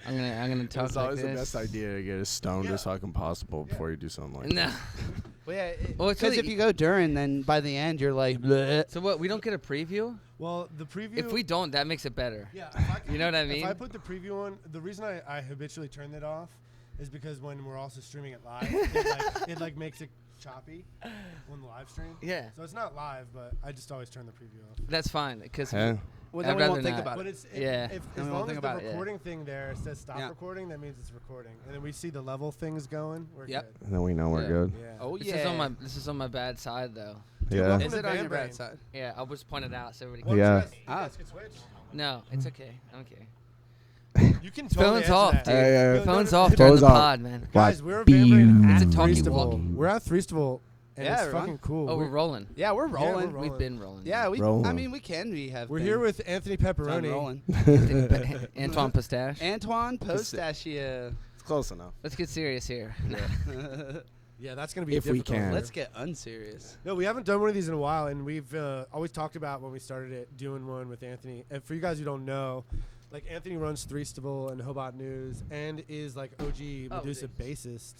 I'm gonna talk It's like always this. the best idea to get as stoned as fucking possible before you do something like No. that. Well, yeah, Well, it's because really- if you go during, then by the end you're like, bleh. So what? We don't get a preview. Well, the preview. If we don't, that makes it better. Yeah. You know what I If mean? I put the preview on, the reason I habitually turn it off is because when we're also streaming it live, it makes it choppy on the live stream. Yeah. So it's not live, but I just always turn the preview off. That's fine because Yeah. Well, I'd then we rather won't think not. about But it. it's Yeah. If Then as we won't long as think the about it, yeah. recording thing there says stop Yeah. recording, that means it's recording, and then we see the level things going. We're Yep. good. And then we know we're Yeah. good. Yeah. Oh this yeah. is on my bad side though. Dude, Yeah. welcome Is to it on Van your Brain. bad side? Yeah, I'll just point it out so everybody. Well, Can. Yeah. You guys can switch. No, it's okay. I don't care. You can totally Phone's answer off, that. dude. Yeah. No, Phone's no, off no. during Phone's the off. pod, man. Guys, we're Van Brain at It's a talkie Threestival. walkie. We're at Threestival, and Yeah, it's everyone. fucking cool. Oh, we're rolling. Yeah, we're Yeah, rolling. we're We've been rolling. Yeah, we. Rolling. I mean, we can be have. We're been here with Anthony done Pepperoni. rolling. Antoine Pistache. Antoine Postachio. It's close enough. Let's get serious here. Yeah, that's gonna be If we difficult. can. Let's get unserious. No, we haven't done one of these in a while, and we've always talked about when we started it doing one with Anthony. And for you guys who don't know, like Anthony runs Threestival and Ho Bott News, and is like OG Oh, Medusa dude. bassist.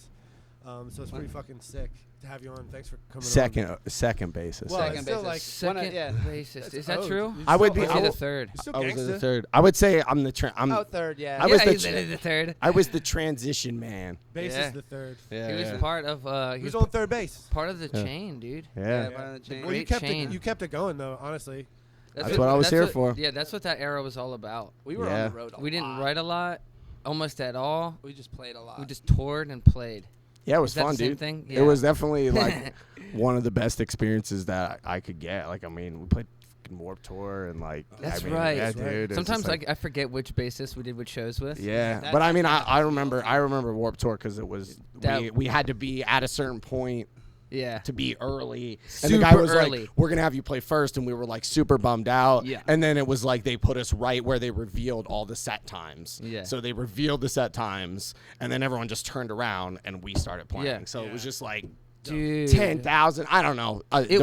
So it's pretty fucking sick to have you on. Thanks for coming. Second basis. Well, Second it's still basis. like Second yeah. bassist. Is that Oh, true? you're I would still- be- Or I is he the will- third? You're still I was gangsta. the third. I would say I'm Oh, third. Yeah. I was yeah, the he's the third. I was the transition man. Bassist Yeah. the third. Yeah. He was yeah. part of. He Who's was on third base? part of the Yeah. chain, dude. Yeah. Part of the chain. Well, you Great kept chain. it. You kept it going though. Honestly, That's what I was here for. Yeah, that's what that era was all about. We were Yeah. on the road. We didn't write a lot, almost at all. We just played a lot. We just toured and played. Yeah, it was Is that fun, the same dude. thing? It Yeah. was definitely like one of the best experiences that I could get. Like, I mean, we played fucking Warped Tour and like. That's I mean, right. Yeah, That's right. dude. it's Sometimes just, like, I forget which bassist we did which shows with. Yeah, That- but I mean, that's I remember Warped Tour because it was That- we had to be at a certain point Yeah. to be early, and Super the guy was early. like, "We're gonna have you play first," and we were like super bummed out. Yeah. And then it was like they put us right where they revealed all the set times. Yeah. So they revealed the set times, and then everyone just turned around and we started playing. Yeah. So it was just like Dude. 10,000. I don't know. It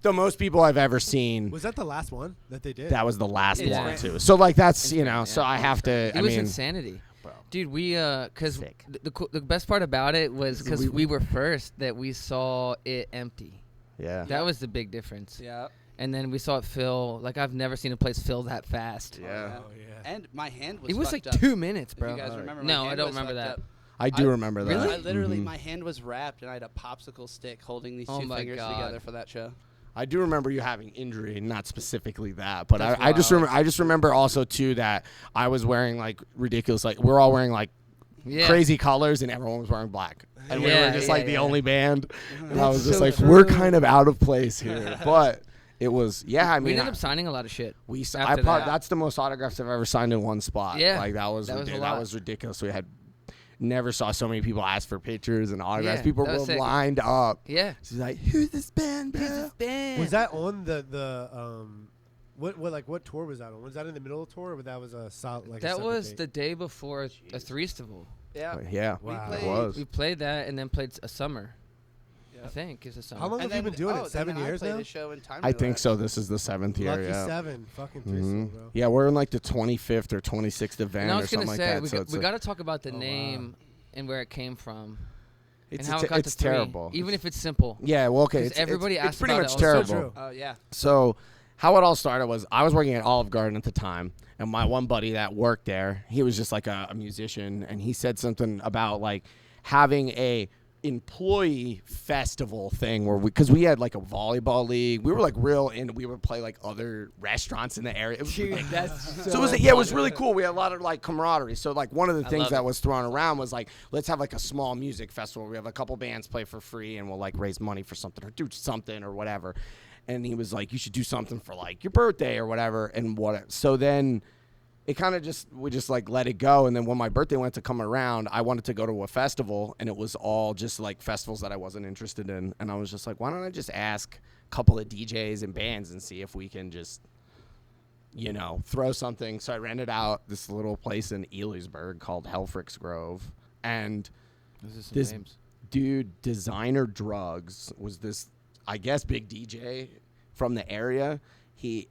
the most people I've ever seen. was that the last one that they did? That was the last Yeah. one too. So like that's you know. Yeah. So I have to. It I was mean, insanity. bro. Dude, we cuz Sick. the best part about it was Because cuz we were first that we saw it empty. Yeah. That was the big difference. Yeah. And then we saw it fill. Like I've never seen a place fill that fast. Yeah. Oh yeah. And my hand was. It was fucked like up. 2 minutes, If bro. you guys remember, my No, I hand don't was remember fucked that. up. I do I- remember that. Really? I literally, Mhm. my hand was wrapped, and I had a popsicle stick holding these Oh two my fingers God. together for that show. I do remember you having injury, not specifically that, but That's I just wild. remember. I just remember also too that I was wearing like ridiculous, like we're all wearing like Yeah. crazy colors, and everyone was wearing black, and we Yeah, were just yeah, like the yeah. only band, and I That's was just so like, true. we're kind of out of place here, but it was I We mean, ended up signing a lot of shit. I after probably that. that's the most autographs I've ever signed in one spot. Yeah, like that was that was a that lot. was ridiculous. We had never saw so many people ask for pictures and autographs. Yeah, People that was were sick. lined up. Yeah. She's like, who's this band, bro? Was that on the what tour was that on? Was that in the middle of the tour, or that was a solid like? That was the day before a Threestival. Yeah. Yeah, Wow. it played- was. We played that and then played a summer. Yeah. I think it's a summer. How long And have you then, been doing oh, it? 7 then years I played now. a show in time I think relapse. so. This is the 7th year. Lucky Yeah. 7, fucking Mhm. Threestival, bro. Yeah, we're in like the 25th or 26th event And I or was something gonna like say that. we so got, it's we a- got to talk about the Oh, wow. name and where it came from it's and how a it got it's to 3, terrible. even if it's simple. Yeah, well, okay. 'Cause It's, everybody it's asked pretty about much it on terrible. So true. Oh yeah. So, how it all started was I was working at Olive Garden at the time, and my one buddy that worked there, he was just like a musician, and he said something about like having a employee festival thing where because we had like a volleyball league, we were like real, and we would play like other restaurants in the area. It was, that's so it was, it was really cool. We had a lot of like camaraderie. So like one of the I things love that it. was thrown around was like, let's have like a small music festival. We have a couple bands play for free, and we'll like raise money for something or do something or whatever. And he was like, you should do something for like your birthday or whatever. And so then it kind of we just like let it go. And then when my birthday went to come around, I wanted to go to a festival, and it was all just like festivals that I wasn't interested in. And I was just like, why don't I just ask a couple of DJs and bands and see if we can just, you know, throw something. So I rented out this little place in Elysburg called Helfrich's Grove. And this dude, Designer Drugs, was this, I guess, big DJ from the area. he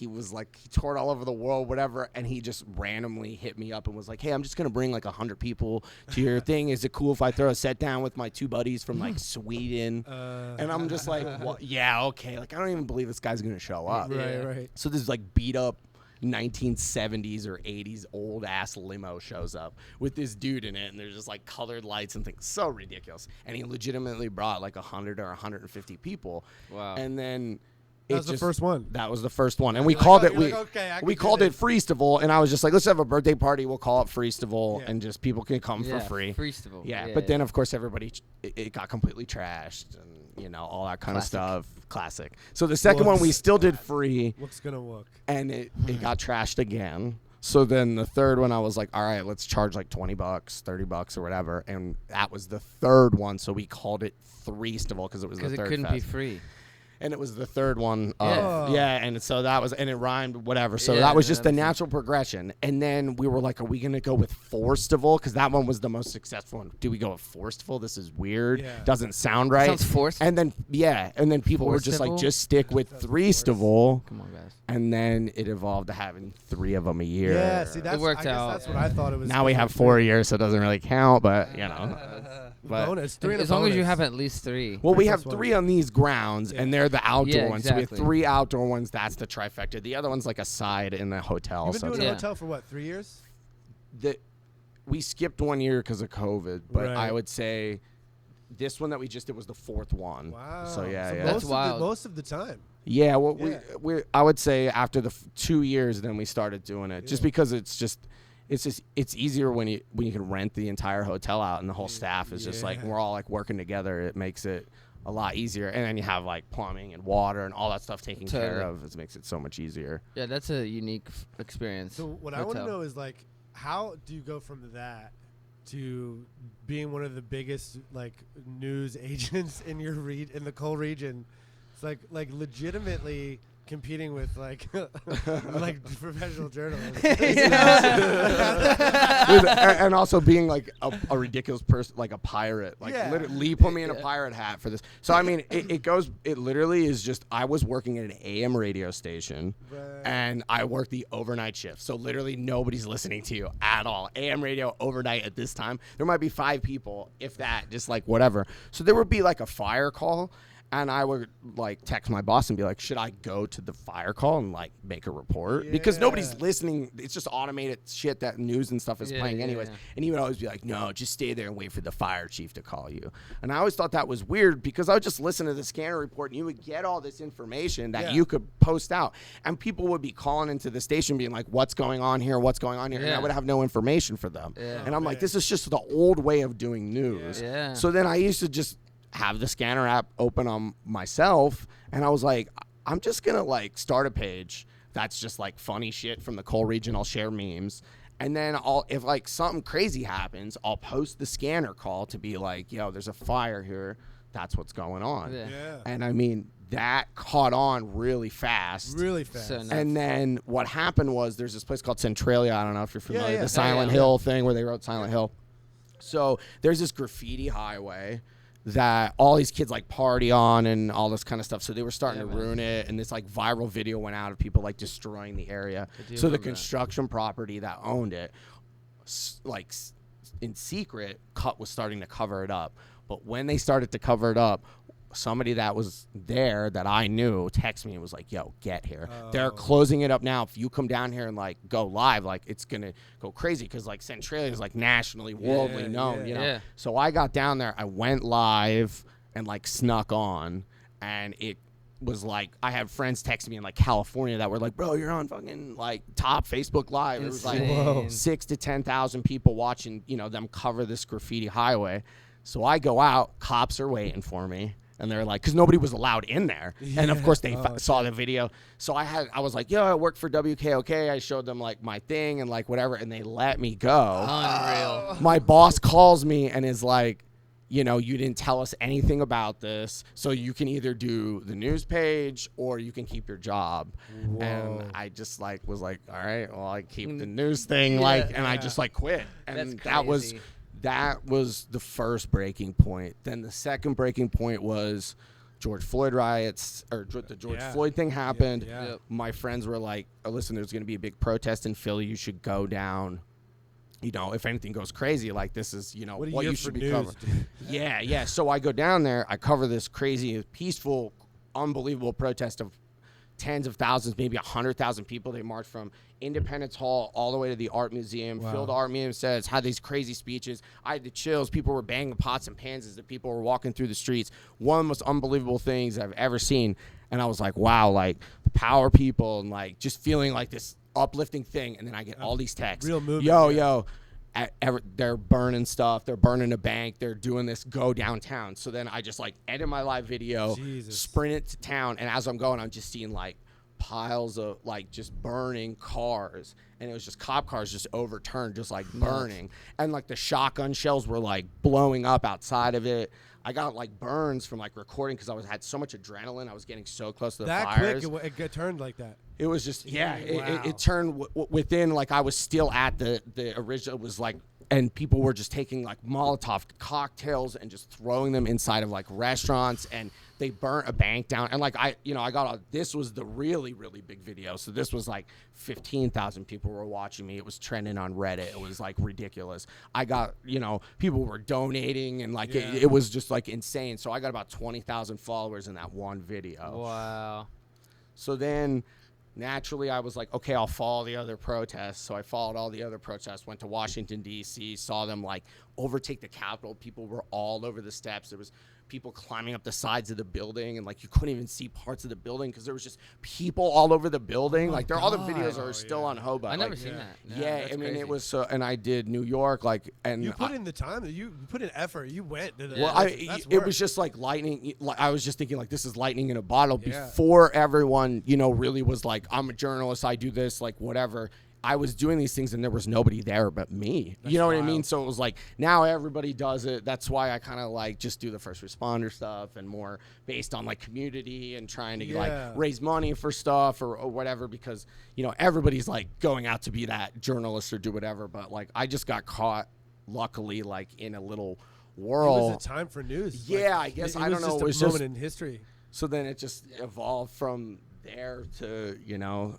was like, he toured all over the world, whatever, and he just randomly hit me up and was like, hey, I'm just gonna bring like 100 people to your thing. Is it cool if I throw a set down with my 2 buddies from like Sweden? And I'm just like, well, yeah, okay. Like, I don't even believe this guy's gonna show up. Right. So this like beat up 1970s or 80s old ass limo shows up with this dude in it, and there's just like colored lights and things. So ridiculous. And he legitimately brought like 100 or 150 people. Wow. And then That was the first one. That was the first one, and we You're like, called oh, it. you're like, okay, I We can called do it Threestival, and I was just like, let's have a birthday party. We'll call it Threestival, Yeah. and just people can come Yeah, for free. Threestival. Yeah, Yeah, but then yeah. of course everybody it got completely trashed, and all that kind Classic. of stuff. Classic. So the second one we Whoops. still did free, What's gonna work? and it got trashed again. So then the third one, I was like, all right, let's charge like $20, $30 or whatever, and that was the third one. So we called it Threestival because it was the Because third it couldn't fest. be free. And it was the third one. Yeah. And so that was, and it rhymed, whatever. So Yeah, that was that just the makes sense. natural progression. And then we were like, are we going to go with Forestival? Because that one was the most successful one. Do we go with Forestival? This is weird. Yeah. Doesn't sound right. Sounds forced. And then, people were just like, Forestival? just stick with That's Threestival. Come on, guys. And then it evolved to having 3 of them a year. Yeah, see, that's worked I guess out. that's what I thought it was. Now we have 4 years, so it doesn't really count, but, But bonus. 3 and a As long as you bonus. have at least 3. well, we Three have plus 3 one. on these grounds, and they're the outdoor Yeah, ones. So we have exactly. 3 outdoor ones. That's the trifecta. The other one's like a side in the hotel. You've been So doing it's- a Yeah. hotel for what, 3 years? we skipped 1 year because of COVID, but Right. I would say this one that we just did was the 4th one. Wow. So yeah. That's wild. Most of the time. Yeah, well, Yeah. we I would say after the 2 years, then we started doing it, just Yeah. because it's easier when you can rent the entire hotel out and the whole staff is just like Yeah. we're all like working together. It makes it a lot easier, and then you have like plumbing and water and all that stuff taken care Totally. of. It makes it so much easier. Yeah, that's a unique experience. So what I want to hotel. know is like, how do you go from that to being one of the biggest like news agents in your in the Cole region? It's like legitimately competing with like like professional journalists. And also being like a ridiculous person, like a pirate. Like Yeah. Lee put me in a pirate hat for this. So I mean, it literally is just I was working at an AM radio station, Right. and I worked the overnight shift. So literally nobody's listening to you at all. AM radio overnight at this time, there might be 5 people, if that, just like whatever. So there would be like a fire call. And I would like text my boss and be like, should I go to the fire call and like make a report? Because nobody's Yeah. listening. It's just automated shit that news and stuff is Yeah, playing yeah, anyways. yeah. And he would always be like, no, just stay there and wait for the fire chief to call you. And I always thought that was weird because I would just listen to the scanner report and you would get all this information that Yeah. you could post out. And people would be calling into the station being like, what's going on here? What's going on here? And I Yeah. would have no information for them. Yeah. And I'm like, man. this is just the old way of doing news. Yeah. So then I used to just have the scanner app open on myself, and I was like, I'm just gonna like start a page that's just like funny shit from the Cole region. I'll share memes, and then if like something crazy happens, I'll post the scanner call to be like, yo, there's a fire here. That's what's going on. Yeah. Yeah. And I mean, that caught on really fast. Really fast. So nice. And then what happened was there's this place called Centralia. I don't know if you're familiar. yeah. The Silent yeah. Hill thing where they wrote Silent Hill. So there's this graffiti highway that all these kids like party on and all this kind of stuff. So they were starting Yeah, to man. ruin it. And this like viral video went out of people like destroying the area. I do So the remember that. construction property that owned it, in secret, was starting to cover it up. But when they started to cover it up, somebody that was there that I knew texted me and was like, yo, get here. They're Oh. closing it up now. If you come down here and like go live, like it's going to go crazy because like Centralia is like nationally, worldly Yeah, known, yeah. you know? Yeah. So I got down there, I went live and like snuck on, and it was like I had friends text me in like California that were like, bro, you're on fucking like top Facebook live. It was like Insane. Whoa. 6,000 to 10,000 people watching, them cover this graffiti highway. So I go out, cops are waiting for me. And they're like, because nobody was allowed in there. And of course they saw the video. So I was like, yo, I work for WKOK. I showed them like my thing and like whatever. And they let me go. Unreal. My boss calls me and is like, you didn't tell us anything about this. So you can either do the news page or you can keep your job. Whoa. And I just like was like, all right, well, I keep the news thing. And I just like quit. And That's that was the first breaking point. Then the second breaking point was George Floyd riots or the George Yeah. Floyd thing happened. Yeah. Yep. My friends were like, oh, listen, there's going to be a big protest in Philly. You should go down. You know, if anything goes crazy, like this is, you know, What a what year you for should be news, covering. dude. Yeah. So I go down there. I cover this crazy, peaceful, unbelievable protest of tens of thousands, maybe 100,000 people. They marched from Independence Hall all the way to the Art Museum. Wow. Filled the Art Museum, says, had these crazy speeches. I had the chills. People were banging pots and pans as the people were walking through the streets. One of the most unbelievable things I've ever seen. And I was like, wow, like the power people and like just feeling like this uplifting thing. And then I get all these texts. Real movement, Yo, yeah. yo. They're burning stuff. They're burning a bank. They're doing this. Go downtown. So then I just like edit my live video, Jesus. sprint it to town, and as I'm going, I'm just seeing like piles of like just burning cars, and it was just cop cars just overturned, just like burning, and like the shotgun shells were like blowing up outside of it. I got like burns from like recording because had so much adrenaline. I was getting so close to the That fires. quick, it turned like that. It was just, yeah, Wow. it turned within, like, I was still at the original, it was like, and people were just taking, like, Molotov cocktails and just throwing them inside of, like, restaurants, and they burnt a bank down, and, like, this was the really, really big video, so this was, like, 15,000 people were watching me. It was trending on Reddit. It was, like, ridiculous. I got, people were donating, and, like, Yeah. it was just, like, insane, so I got about 20,000 followers in that one video. Wow. So then, naturally, I was like, okay, I'll follow the other protests. So I followed all the other protests, went to Washington, D.C., saw them, like, overtake the Capitol. People were all over the steps. There was people climbing up the sides of the building, and, like, you couldn't even see parts of the building because there was just people all over the building. Like, all the videos are still on Ho Bott. I never Like, seen that. Yeah, that's I mean, crazy. it was so, and I did New York, like, and You put in the time. You put in effort. You went. To the, well, that's it work. was just like lightning. Like, I was just thinking, like, this is lightning in a bottle. Yeah. Before everyone, really was like, I'm a journalist, I do this, like, whatever. I was doing these things, and there was nobody there but me. You know what I mean? wild. So it was like, now everybody does it. That's why I kind of, like, just do the first responder stuff and more based on, like, community and trying to, Yeah. like, raise money for stuff or whatever because, everybody's, like, going out to be that journalist or do whatever. But, like, I just got caught, luckily, like, in a little It world. was a time for news. Yeah, I guess, I don't know, Just it was a moment just- in history. So then it just evolved from there to,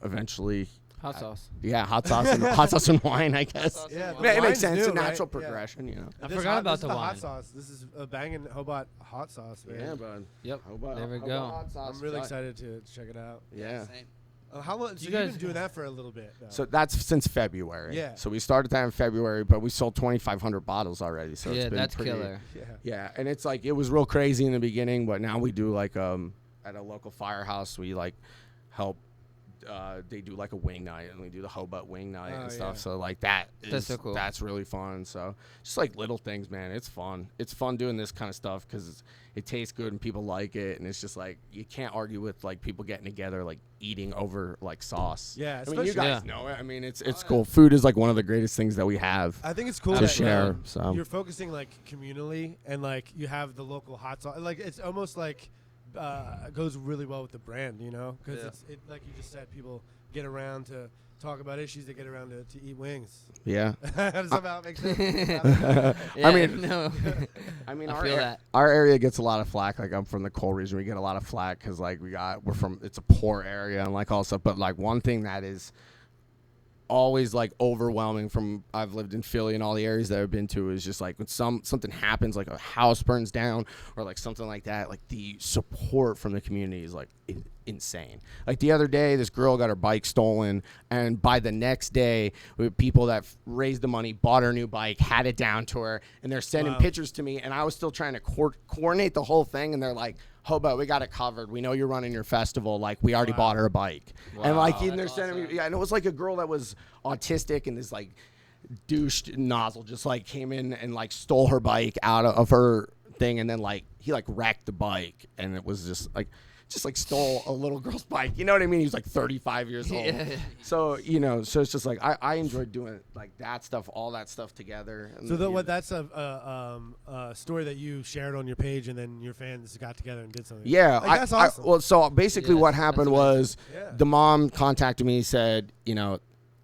eventually, Hot sauce. yeah, hot sauce and wine, I guess. sauce and Yeah, wine. the It makes wine's sense. new, It's a right? natural Yeah. progression, I This forgot about this is the hot wine. sauce. This is a banging Ho Bott hot sauce, man. Yeah, bud. Yep. How about- There we how go. about hot sauce? I'm really I- excited to check it out. Yeah. Same. How long? So You you've guys- been doing that for a little bit. Though. So that's since February. Yeah. So we started that in February, but we sold 2,500 bottles already. So Yeah, it's been that's pretty, killer. yeah. Yeah, and it's like it was real crazy in the beginning, but now we do like at a local firehouse we like help. They do like a wing night, and we do the Ho Bott wing night Oh, and stuff. yeah. So like that is That's so cool. That's really fun. So just like little things, man. It's fun. It's fun doing this kind of stuff because it tastes good and people like it, and it's just like you can't argue with like people getting together like eating over like sauce. Yeah, I mean you especially- guys know it. I mean it's cool. Food is like one of the greatest things that we have. I think it's cool To that share, so. you're focusing like communally and like you have the local hot sauce. Like it's almost like goes really well with the brand, because Yeah. it like you just said, people get around to talk about issues. They get around to eat wings. Yeah. Does that make sense? Yeah, mean- no. I mean, I feel that. our area gets a lot of flack. Like I'm from the coal region, we get a lot of flack because like it's a poor area and like all stuff. But like one thing that is always like overwhelming from I've lived in Philly and all the areas that I've been to is just like when something happens, like a house burns down or like something like that, like the support from the community is like insane. Like the other day, this girl got her bike stolen, and by the next day, we had people that raised the money, bought her new bike, had it down to her, and they're sending Wow. pictures to me, and I was still trying to coordinate the whole thing, and they're like, Ho Bott, we got it covered. We know you're running your festival. Like, we already bought her a bike. And, like, Wow. and they're sending me, yeah, and it was, like, a girl that was autistic, and this, like, douche nozzle just, like, came in and, like, stole her bike out of her thing, and then, like, he, like, wrecked the bike, and it was just, like, stole a little girl's bike. You know what I mean? He was, like, 35 years old. Yeah. So, so it's just, like, I enjoyed doing, like, that stuff, all that stuff together. And, So you know, that's a story that you shared on your page, and then your fans got together and did something. Yeah, Like, that's awesome. well, so basically, Yeah, what that's happened amazing. was Yeah. the mom contacted me, said,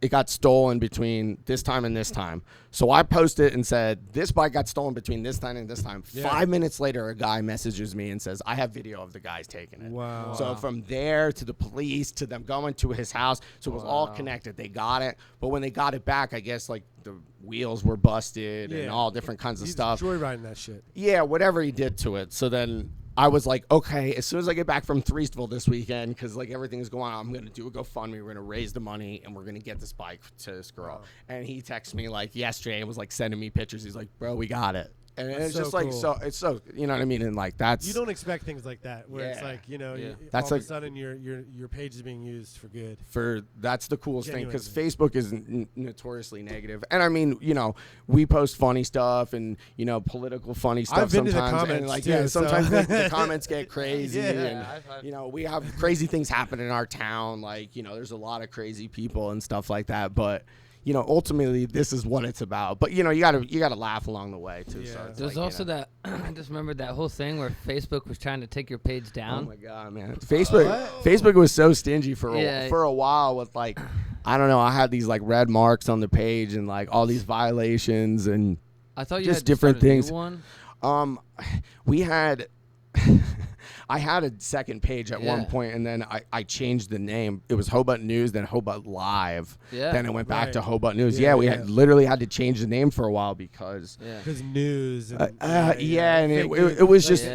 it got stolen between this time and this time. So I posted and said, this bike got stolen between this time and this time. Yeah. 5 minutes later, a guy messages me and says, I have video of the guys taking it. Wow. So from there to the police to them going to his house, so it was all connected. They got it. But when they got it back, I guess like the wheels were busted and all different kinds of He's stuff. joyriding that shit. Yeah, whatever he did to it. So then I was like, okay, as soon as I get back from Threestival this weekend, because like everything's going on, I'm going to do a GoFundMe. We're going to raise the money and we're going to get this bike to this girl. Wow. And he texted me like yesterday and was like sending me pictures. He's like, bro, we got it. And That's it's so just like, cool. so it's so, you know what I mean? And like, that's, You don't expect things like that, where it's Yeah. like, you know, Yeah. That's all like- of a sudden your page is being used for good. that's the coolest thing, because Genuinely. Facebook is notoriously negative. And I mean, you know, we post funny stuff and, you know, political funny stuff I've been to the sometimes. comments, and like, too, yeah, so- sometimes the comments get crazy. Yeah. And, you know, we have crazy things happen in our town. Like, you know, there's a lot of crazy people and stuff like that. But, you know, ultimately, this is what it's about. But, you know, you gotta laugh along the way, too. Yeah. So it's There's like, also you know. that. I just remembered that whole thing where Facebook was trying to take your page Oh down. my god, man! Facebook was so stingy for Yeah. for a while with like, I don't know. I had these like red marks on the page and like all these violations and I thought you just had to different start a new things. one. we had. I had a second page at one Yeah. point, and then I changed the name. It was Ho Bott News, then Ho Bott Live. Yeah. Then it went back Right. to Ho Bott News. Yeah, Yeah, we yeah. had literally had to change the name for a while because Yeah. Because news. And, yeah, and fake it news. was Like, just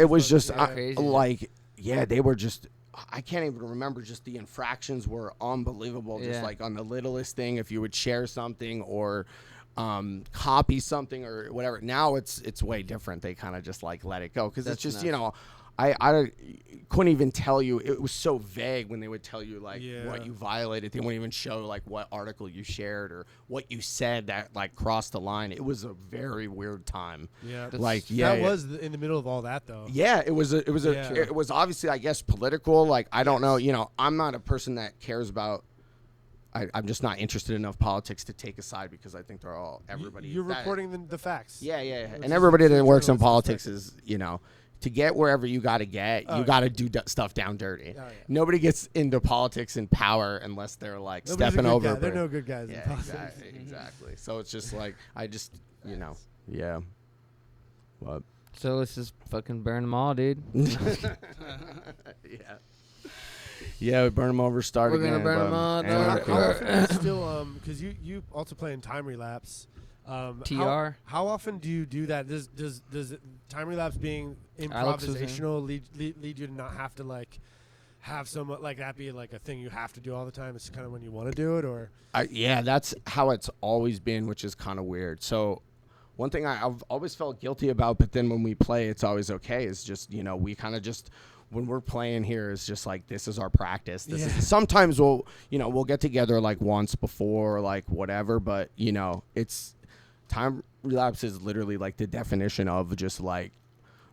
it was Facebook, just yeah. Crazy. like, yeah, they were just, I can't even remember, just the infractions were unbelievable. Just Yeah. like on the littlest thing, if you would share something or copy something or whatever. Now it's way different. They kind of just like let it go because it's That's just, nuts. you know, I couldn't even tell you. It was so vague when they would tell you like Yeah. what you violated. They wouldn't even show like what article you shared or what you said that like crossed the line. It was a very weird time. Yeah. Like, yeah, That yeah. was in the middle of all that, though. Yeah, it was Yeah. it was obviously, I guess, political. Like, I don't know, you know, I'm not a person that cares about. I'm just not interested enough politics to take a side because I think they're all everybody. You're that- reporting the facts. Yeah, yeah, Which and is everybody from that works in journalistic politics perspective. is, you know, to get wherever you got to get, Oh, you got to do stuff down dirty. Oh, yeah. Nobody gets into politics and power unless they're like Nobody's a stepping good over. guy. They're but- no good guys in Yeah, politics. exactly. So it's just like I just, you know, yeah. What? So let's just fucking burn them all, dude. Yeah. Yeah, we burn them over, start We're again. gonna burn but- them all, and no, we're- How often do you still because you also play in time relapse. TR? How often do you do that? Does time relapse being Alex was in. improvisational lead you to not have to like have someone like that be like a thing you have to do all the time? It's kind of when you want to do it, or yeah, that's how it's always been, which is kind of weird. So one thing I've always felt guilty about, but then when we play, it's always okay, is just, you know, we kind of just, when we're playing here, is just like, this is our practice. This is, sometimes we'll get together like once before, or like whatever, but, you know, it's, time relapse is literally like the definition of just like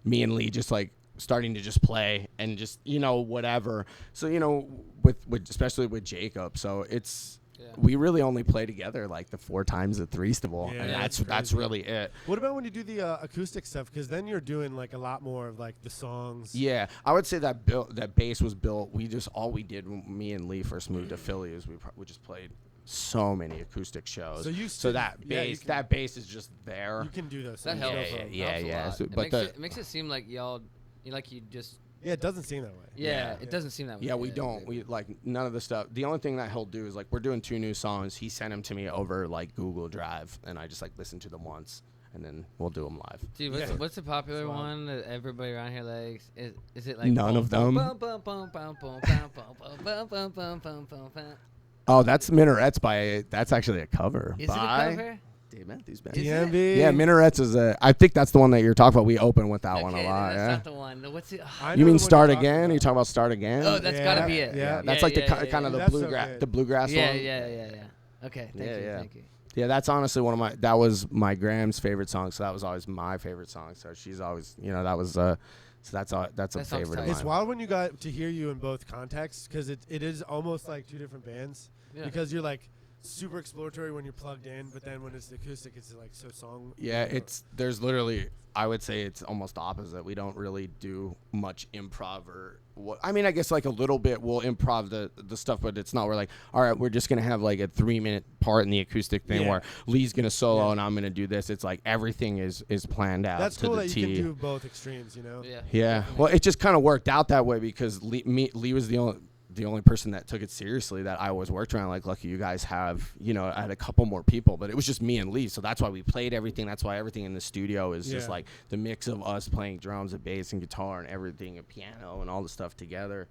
me and Lee just like starting to just play and just, you know, whatever. So, you know, with especially with Jacob, so it's, we really only play together like the 4 times at Threestival, Yeah, and that's that's crazy. really it. what about when you do the acoustic stuff? Because then you're doing like a lot more of like the songs. Yeah, I would say that that bass was built. We just, all we did when me and Lee first moved to Philly is we just played so many acoustic shows. So you so still- that yeah, you bass can- that bass is just there. You can do those. That things, helps. no Yeah, problem. yeah, Helps a yeah. lot. So- It but makes the- it makes it seem like y'all, like you just. Yeah, it doesn't seem that way. Yeah, Yeah. it doesn't seem that way. Yeah, we don't. We like none of the stuff. The only thing that he'll do is like, we're doing 2 new songs. He sent them to me over like Google Drive, and I just like listen to them once, and then we'll do them live. Dude, Yeah. what's the popular That's wild. one that everybody around here likes? Is it like None of them. Oh, that's Minarets by. That's actually a cover. Is it a by cover? Dave Matthews Band. Is it? DMB. Yeah, Minarets is a. I think that's the one that you're talking about. We open with that one a Okay, lot. that's Yeah. not the one. What's it? I know You mean the one Start you're talking Again? about. You talking about Start Again? Oh, that's gotta be it. Yeah. That's Yeah, like the yeah, kind of the That's so bluegrass, good. the bluegrass Yeah, one. yeah. Okay, thank Yeah, you, yeah. thank you. Yeah, that's honestly one of my. That was my Graham's favorite song. So that was always my favorite song. So she's always, you know, that was. So that's a That song's favorite of tight. It's mine. wild when you got to hear you in both contexts because it is almost like 2 different bands Yeah. because you're like super exploratory when you're plugged in, but then when it's the acoustic, it's like so song. Yeah, there's literally, I would say it's almost opposite. We don't really do much improv or I mean, I guess like a little bit we'll improv the stuff, but it's not. We're like, all right, we're just gonna have like a 3-minute part in the acoustic thing where Lee's gonna solo and I'm gonna do this. It's like everything is planned out. That's to cool the that T. you can do both extremes, you know. Yeah. Well, it just kind of worked out that way because Lee was the only person that took it seriously that I always worked around. Like, lucky you guys have, I had a couple more people, but it was just me and Lee. So that's why we played everything. That's why everything in the studio is just like the mix of us playing drums and bass and guitar and everything, and piano and all the stuff together.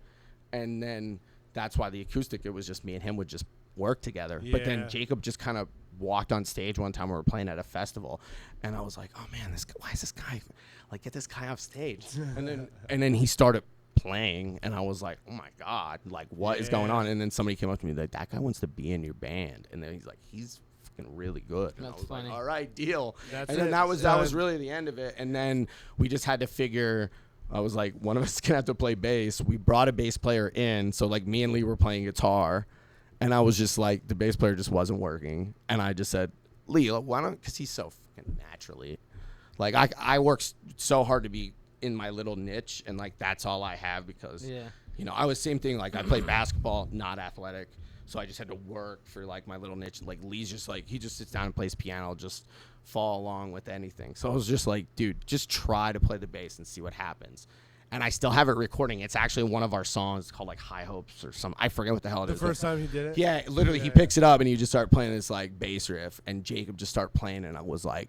And then that's why the acoustic, it was just me and him would just work together. But then Jacob just kind of walked on stage one time we were playing at a festival, and I was like, oh man, why is this guy, like, get this guy off stage. and then he started playing, and I was like, oh my god, like, what is going on? And then somebody came up to me like, that guy wants to be in your band. And then he's like, he's fucking really good. And That's I was funny. like, all right, deal. That's and then it. that was really the end of it. And then we just had to figure, I was like, one of us is gonna have to play bass. We brought a bass player in, so like me and Lee were playing guitar, and I was just like, the bass player just wasn't working, and I just said, Lee, why don't, because he's so fucking naturally, like, I work so hard to be in my little niche, and like that's all I have, because I was same thing, like I played basketball, not athletic, so I just had to work for like my little niche. Like Lee's just like, he just sits down and plays piano, just follow along with anything. So I was just like, dude, just try to play the bass and see what happens. And I still have it recording. It's actually one of our songs called like High Hopes or something. I forget what the hell it is. The first time he did it? Yeah, literally he picks it up and he just started playing this like bass riff, and Jacob just started playing, and I was like,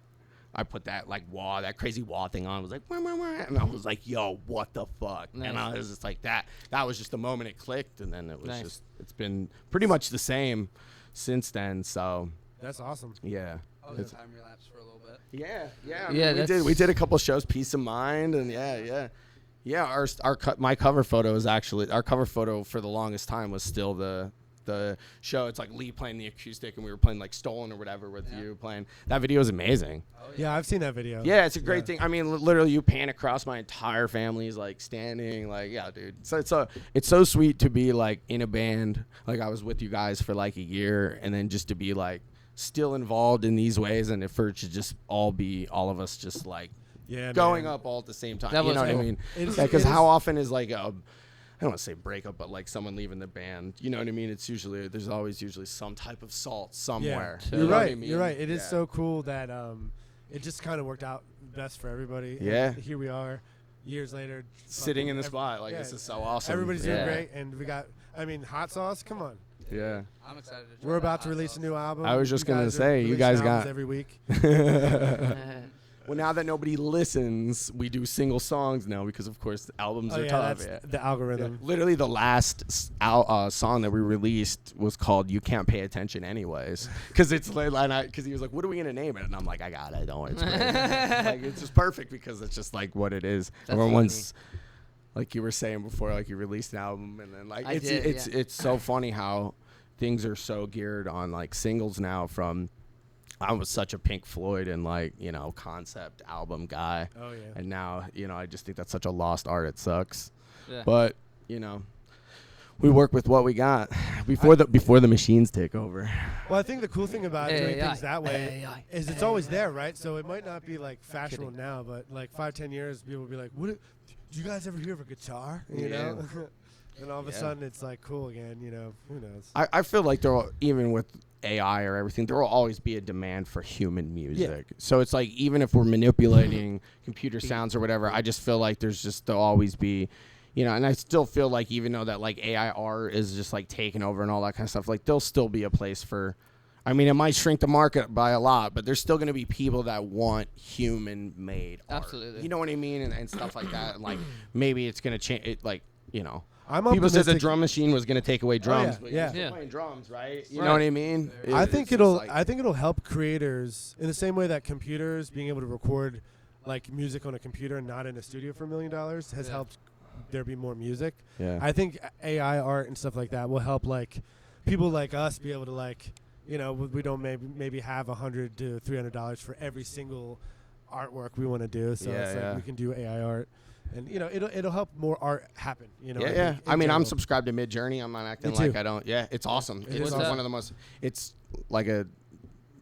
I put that like wah, that crazy wah thing on. I was like, wah, wah, wah, and I was like, yo, what the fuck? Nice. And I was just like, that was just the moment it clicked, and then it was just, it's been pretty much the same since then. So That's awesome. yeah. I was a time relapse for a little bit. Yeah. I Yeah, mean, we did a couple shows, Peace of Mind, and yeah. My cover photo is actually, our cover photo for the longest time was still the show. It's like Lee playing the acoustic, and we were playing like Stolen or whatever with you playing. That video is amazing. Yeah, I've seen that video. Yeah, it's a great thing. I mean, literally, you pan across, my entire family's like standing, like, yeah, dude. So it's so sweet to be like in a band. Like I was with you guys for like a year, and then just to be like still involved in these ways, and for it to just all of us just like going up all at the same time. That You know was what I cool. mean? Because how often is like I don't want to say breakup, but like someone leaving the band. You know what I mean? It's there's always some type of salt somewhere. Yeah, You know what I mean? You're right. It is so cool that it just kind of worked out best for everybody. Yeah. And here we are, years later, Sitting in the spot, like, this is so awesome. Everybody's doing Yeah. great, and we got. I mean, Hot Sauce. Come on. Yeah. I'm excited to try We're that about to hot release sauce. a new album. I was just gonna guys are say, you releasing guys albums got- every week. Well, now that nobody listens, we do single songs now because, of course, the albums are tough. that's the algorithm. Literally, the last song that we released was called "You Can't Pay Attention Anyways," because he was like, "What are we gonna name it?" And I'm like, "I got it. Don't worry, it's great." Like, it's just perfect because it's just like what it is. That's Everyone's like you were saying before, like you released an album, and then like I it's did, it's so funny how things are so geared on like singles now. From I was such a Pink Floyd and like concept album guy. Oh yeah. And now, I just think that's such a lost art. It sucks. Yeah. But, we work with what we got before the machines take over. Well, I think the cool thing about doing AI. things that way AI. is it's always there, right? So it might not be like fashionable now, but like 5-10 years, people will be like, "What? Do you guys ever hear of a guitar?" You know. And all of a sudden, it's like cool again. Who knows? I feel like even with AI or everything, there will always be a demand for human music. So it's like, even if we're manipulating computer sounds or whatever, I just feel like there'll always be, and I still feel like, even though that like AI art is just like taking over and all that kind of stuff, like there'll still be a place for, I mean, it might shrink the market by a lot, but there's still going to be people that want human made art. Absolutely. You know what I mean? And stuff like that. And like, maybe it's going to change it, like, I'm people said the optimistic. drum machine was going to take away drums, but yeah. you're still Yeah. playing drums, right? You Right. know what I mean? I It's think just it'll. like- I think it'll help creators in the same way that computers being able to record like music on a computer and not in a studio for $1 million has helped there be more music. Yeah. I think AI art and stuff like that will help like people like us be able to like we don't maybe have $100 to $300 for every single artwork we want to do. So it's like we can do AI art. And it'll help more art happen. I mean, I'm general. subscribed to Midjourney. I'm not acting Me like too. I don't. Yeah, it's awesome. It's is one awesome. of the most. It's like a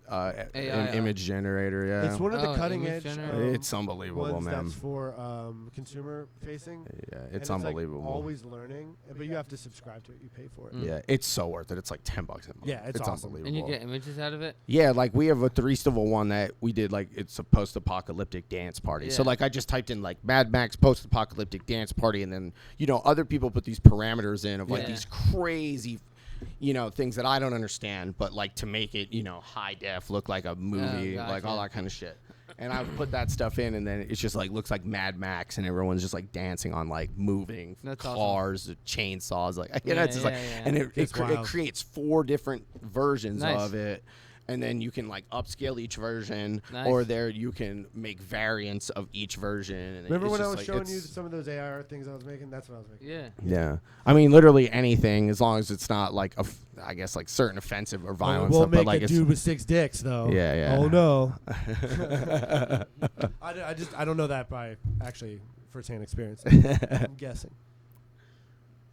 an AI, image generator. Yeah, It's one of the Oh, cutting image edge. generator. it's unbelievable, ones man. that's for consumer facing. Yeah, And it's like, unbelievable. always learning, but you have to subscribe to it. You pay for it. Mm. Yeah, it's so worth it. It's like $10 a month. Yeah, it's awesome. unbelievable. And you get images out of it. Yeah, like we have a Threestival one that we did, like it's a post-apocalyptic dance party. So Yeah. like I just typed in like Mad Max post-apocalyptic dance party, and then other people put these parameters in of like Yeah. these crazy, things that I don't understand, but like to make it high def look like a movie, like all gotcha. that kind of shit. And I put that stuff in, and then it's just like looks like Mad Max, and everyone's just like dancing on like moving That's awesome. cars, chainsaws, like Yeah, it's just like, yeah. and it It's wild. creates 4 different versions Nice. of it. And then you can like upscale each version, Nice. or there you can make variants of each version. And Remember it's when I just, was like, showing you it's- some of those AR things I was making? That's what I was making. Yeah. Yeah, I mean, literally anything, as long as it's not like I guess like certain offensive or violent We'll stuff. make But like a it's dude with 6 dicks, though. Yeah, yeah. Oh no. I don't know that by actually firsthand experience. I'm guessing.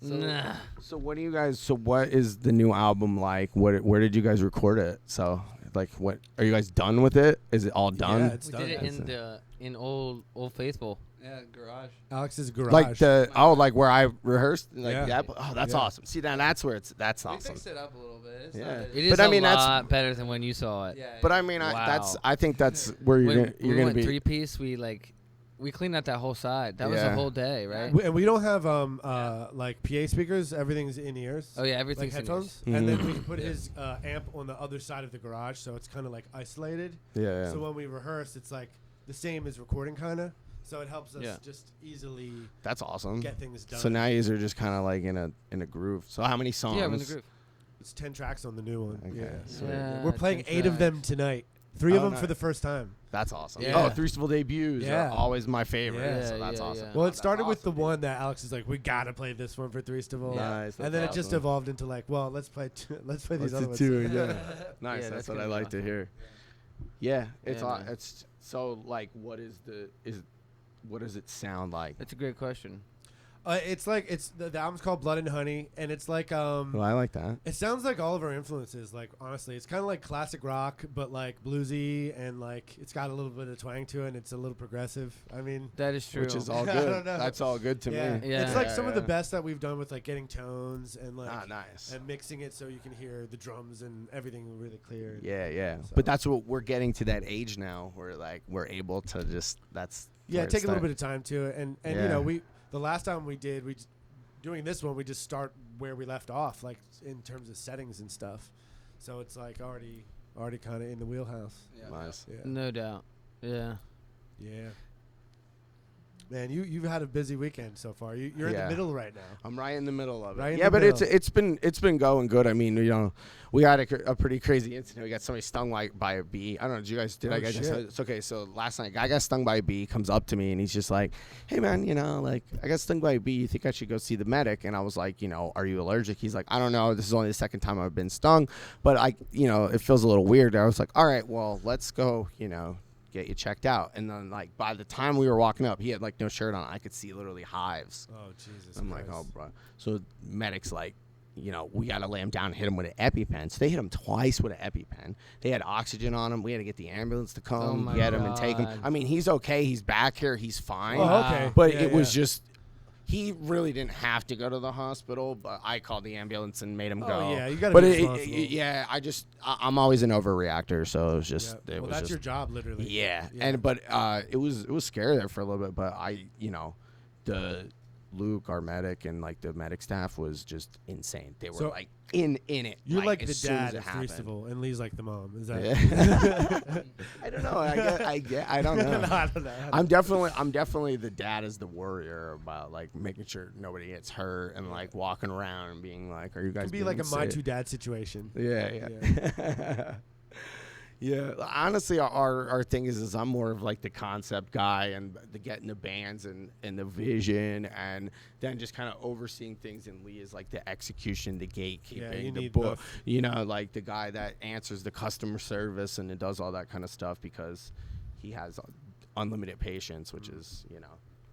So, Nah. so what do you guys? So what is the new album like? Where did you guys record it? So like, what are you guys done with it? Is it all done? Yeah, it's We done. did it in old Faithful. Yeah, garage. Alex's garage. Like like where I rehearsed, like Yeah. that. Oh, that's Yeah. awesome. See, now that's where that's We awesome. fixed it up a little bit. It's Yeah. not a- It is But I mean, a that's- lot better than when you saw it. yeah. But yeah. I mean, Wow. I think that's where you're When gonna, we you're gonna went be. 3-piece, we cleaned out that whole side. That was Yeah. a whole day, right? And we don't have like PA speakers. Everything's in ears. Oh yeah, Like everything's in headphones. Mhm. And then we can put his amp on the other side of the garage, so it's kind of like isolated. Yeah. So when we rehearse, it's like the same as recording, kind of. So it helps us Yeah. just easily That's awesome. get things done. So now you are just kind of like in a groove. So how many songs? Yeah, we're in the groove. It's 10 tracks on the new one. Okay, Yeah. sweet. Yeah, We're playing 10 8 of them tonight. 3 of Oh, them for the nice. first time. That's awesome. Yeah. Oh, Threestival debuts Yeah. are always my favorite. Yeah. So that's Yeah, awesome. yeah. Well, it That's started with the awesome, dude. one that Alex is like, we gotta play this one for Threestival. Nice. And then that's it just awesome. evolved into like, well, let's play these Let's other do ones. 2, yeah. Nice. Yeah, that's that's what gonna I be like to awesome. hear. Yeah, it's Yeah, man. it's so like what does it sound like? That's a great question. It's like the album's called Blood and Honey, and it's like Well, I like that. it sounds like all of our influences. Like honestly, it's kind of like classic rock, but like bluesy, and like it's got a little bit of twang to it, and it's a little progressive. I mean, That is true. Which is all I good. don't know. That's all good to yeah. me. Yeah. It's like Yeah, some of the yeah. best that we've done with like getting tones and like Nice. and mixing it so you can hear the drums and everything really clear. Yeah, yeah. So- But that's what we're getting to that age now where like we're able to just Yeah, take a little bit of time to it, and you Yeah. know the last time doing this one we just start where we left off, like in terms of settings and stuff. So it's like already kind of in the wheelhouse. Yeah. Nice. Yeah, No doubt. Yeah. yeah. Man, you've had a busy weekend so far. You're in Yeah. the middle right now. I'm right in the middle of it. Right in Yeah, the but middle. it's been going good. I mean, we had a pretty crazy incident. We got somebody stung by a bee. I don't know. Did you guys? Oh, I guess shit. it's okay. So last night, a guy got stung by a bee. Comes up to me and he's just like, "Hey man, like I got stung by a bee. You think I should go see the medic?" And I was like, "Are you allergic?" He's like, "I don't know. This is only the second time I've been stung, but it feels a little weird." I was like, "All right, well, let's go. Get you checked out." And then like by the time we were walking up, he had like no shirt on. I could see literally hives. Oh Jesus! I'm like, Christ. oh, bro. So medic's like, we got to lay him down and hit him with an EpiPen. So they hit him twice with an EpiPen. They had oxygen on him. We had to get the ambulance to Oh come my get him and take him. God. I mean, he's okay. He's back here. He's fine. Oh, Wow. okay. But Yeah, it was yeah. just, he really didn't have to go to the hospital. But I called the ambulance and made him Oh, go. yeah, you gotta But be responsible. yeah, I'm always an overreactor. So it was just, Yeah. it Well, was that's just, your job, literally. yeah. Yeah. But it was scary there for a little bit, but the Luke, our medic, and like the medic staff was just insane. They were So, like in it. You're like as the soon as dad it of happened. Threestival, and Lee's like the mom. Is that? Yeah. I don't know. I don't know. No, I don't know. I'm definitely the dad as the warrior about like making sure nobody gets hurt and like walking around and being like, "Are you It guys?" can be like a being my safe?" two dad situation. Yeah. Yeah, honestly, our thing is I'm more of like the concept guy and the getting the bands and the vision and then just kind of overseeing things. And Lee is like the execution, the gatekeeping, Yeah, you the need book, both. like the guy that answers the customer service and it does all that kind of stuff because he has unlimited patience, which is a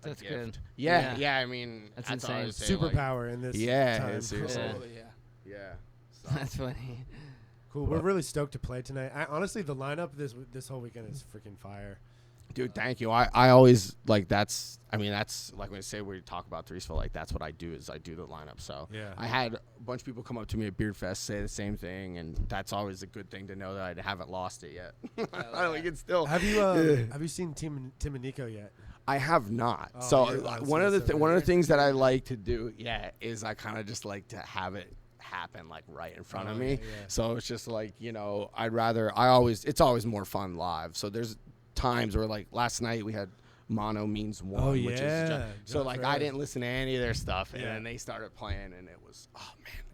That's gift. good. Yeah, Yeah. yeah. I mean, That's all I insane. would say, like, Superpower in this Yeah, time. seriously. Yeah. Oh, yeah. yeah. So. That's funny. Cool. We're really stoked to play tonight. Honestly, the lineup this whole weekend is freaking fire. Dude, thank you. I always like that's like when I say we talk about Threestival, like that's what I do is I do the lineup. So Yeah. I had a bunch of people come up to me at Beard Fest say the same thing, and that's always a good thing to know that I haven't lost it yet. I like it still. Have you seen Tim and Nico yet? I have not. Oh, So you're awesome. one of the That's so one of the weird. things that I like to do, is I kind of just like to have it happen like right in front of me. Yeah. So it's just like, it's always more fun live. So there's times where like last night we had Mono Means One, Oh, which is yeah. so John like Ferris. I didn't listen to any of their stuff, and Yeah. then they started playing, and it was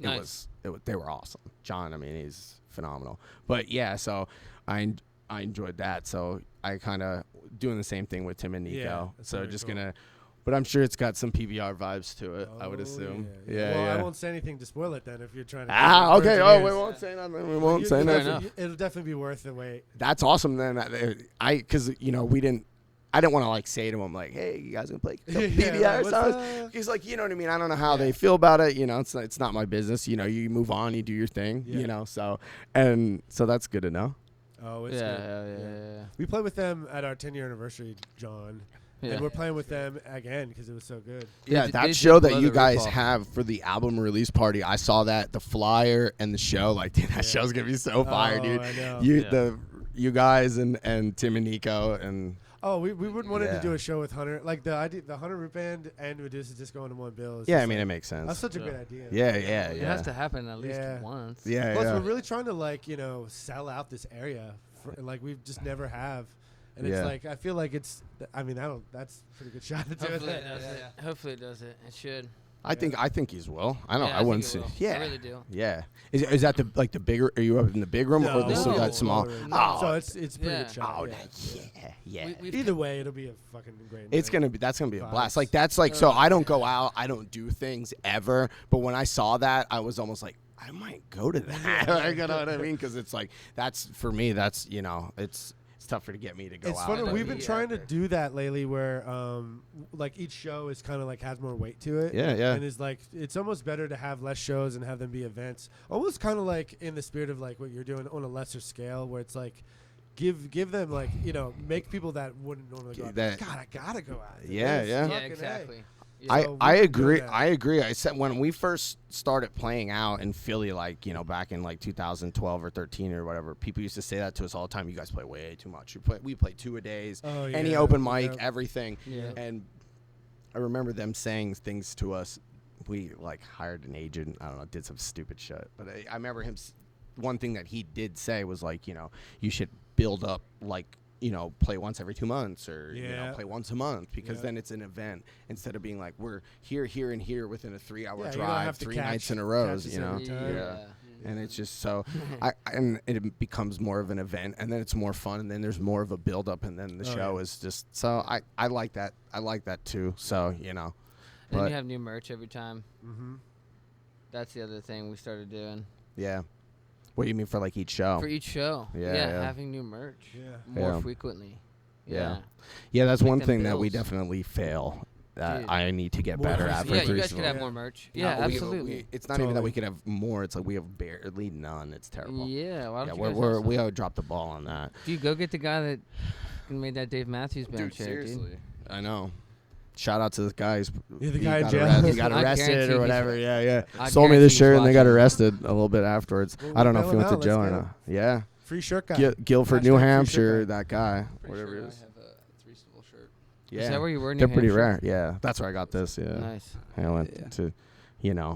Nice. they were awesome. John, I mean, he's phenomenal. But yeah, so I enjoyed that. So I kind of doing the same thing with Tim and Nico. Yeah, that's So very just cool. but I'm sure it's got some PBR vibes to it. I would Oh, assume. Yeah. Yeah. Well, I won't say anything to spoil it then if you're trying to. Okay. Birds Oh, and we ears. won't say nothing. We won't say You- Fair nothing. enough. It'll definitely be worth the wait. That's awesome. Then because I didn't want to like say to him like, hey, you guys gonna play Yeah, PBR like, what's songs? up? He's like, you know what I mean? I don't know how they feel about it. It's not my business. You move on, you do your thing. Yeah. So that's good to know. Oh, it's Yeah, good. yeah. We played with them at our 10-year anniversary, John. Yeah. And we're playing with them again because it was so good. Yeah, They that did show blow that the you roof guys off. have for the album release party, I saw the flyer and the show. Like, dude, that Yeah. show's gonna be so fire, Oh, dude. I know. You guys and Tim and Nico and Oh, we wouldn't want Yeah. to do a show with Hunter. Like the Hunter Root Band and Medusa just going to one bill. It's yeah, I just mean like, it makes sense. that's such a Yeah. good idea. Yeah. It has to happen at least Yeah. once. Yeah, Plus, yeah. we're really trying to sell out this area. Like we just never have. And it's Yeah. like I feel like it's. I mean, that's a pretty good shot to do Hopefully it. it does it. Hopefully it does it. It should. I think he's will. I don't. Yeah, I wouldn't think say. it will. Yeah, I really do. yeah. Is that the bigger? Are you up in the big room or this No. is that small? smaller. Oh, So it's pretty Yeah. good shot. Oh, yeah. yeah. Either way, it'll be a fucking great. It's night. that's gonna be a blast. Vibes. Like that's like so. I don't go out. I don't do things ever. But when I saw that, I was almost like, I might go to that. Like, you know what I mean? Because it's like that's for me. That's it's tougher to get me to go It's out. funny. but We've been yeah, trying to okay. do that lately, where like each show is kind of like has more weight to it. Yeah, yeah. And is like it's almost better to have less shows and have them be events. Almost kind of like in the spirit of like what you're doing on a lesser scale, where it's like give them like make people that wouldn't normally go out. That- God, I gotta go out. Yeah, It's yeah. Yeah, fucking A. exactly. I, So I we've been agree. doing that. I agree. I said when we first started playing out in Philly, like back in like 2012 or 13 or whatever, people used to say that to us all the time. You guys play way too much. We play 2 a days, Oh, any yeah, open mic, yeah. everything. Yeah. And I remember them saying things to us. We like hired an agent. I don't know, did some stupid shit. But I remember him. One thing that he did say was like, you should build up like. Play once every 2 months or Yeah. play once a month because Yeah. then it's an event instead of being like we're here and here within a 3-hour Yeah, you don't drive have to 3 catch- nights in a row, catch us every time. yeah. And it's just so and it becomes more of an event and then it's more fun and then there's more of a build up and then the Oh, show yeah. is just so I like that too, so And but you have new merch every time. Mm-hmm. That's the other thing we started doing. yeah. What do you mean for like each show? For each show. Yeah. Having new merch. Yeah. More Yeah. frequently. Yeah. Yeah, that's Make one them thing that we bills. definitely fail. That Dude. I need to get More better frequency. at for Yeah, you guys Threestival. could have Yeah. more merch. No, Yeah, we- absolutely. it's not even that we Totally. could have more. It's like we have barely none. It's terrible. Yeah, why Yeah, don't you guys we have some? ought to drop the ball on that. Dude, go get the guy that made that Dave Matthews Band chair, dude. I know. Shout out to this guy. You're the He guy in got jail. He got I arrested guarantee or he's- whatever. Yeah. I Sold me guarantee this he's shirt and they got watching. arrested a little bit afterwards. Well, I don't know bail if he him went to out, jail or let's not. Yeah. Free shirt guy. Guilford, Hashtag New free shirt Hampshire, guy. that guy. Pretty Whatever sure it I is. have a Threestival shirt. Yeah. Is that where you were in They're New pretty Hampshire? rare. Yeah. That's where I got this. Yeah. Nice. I went Yeah. to,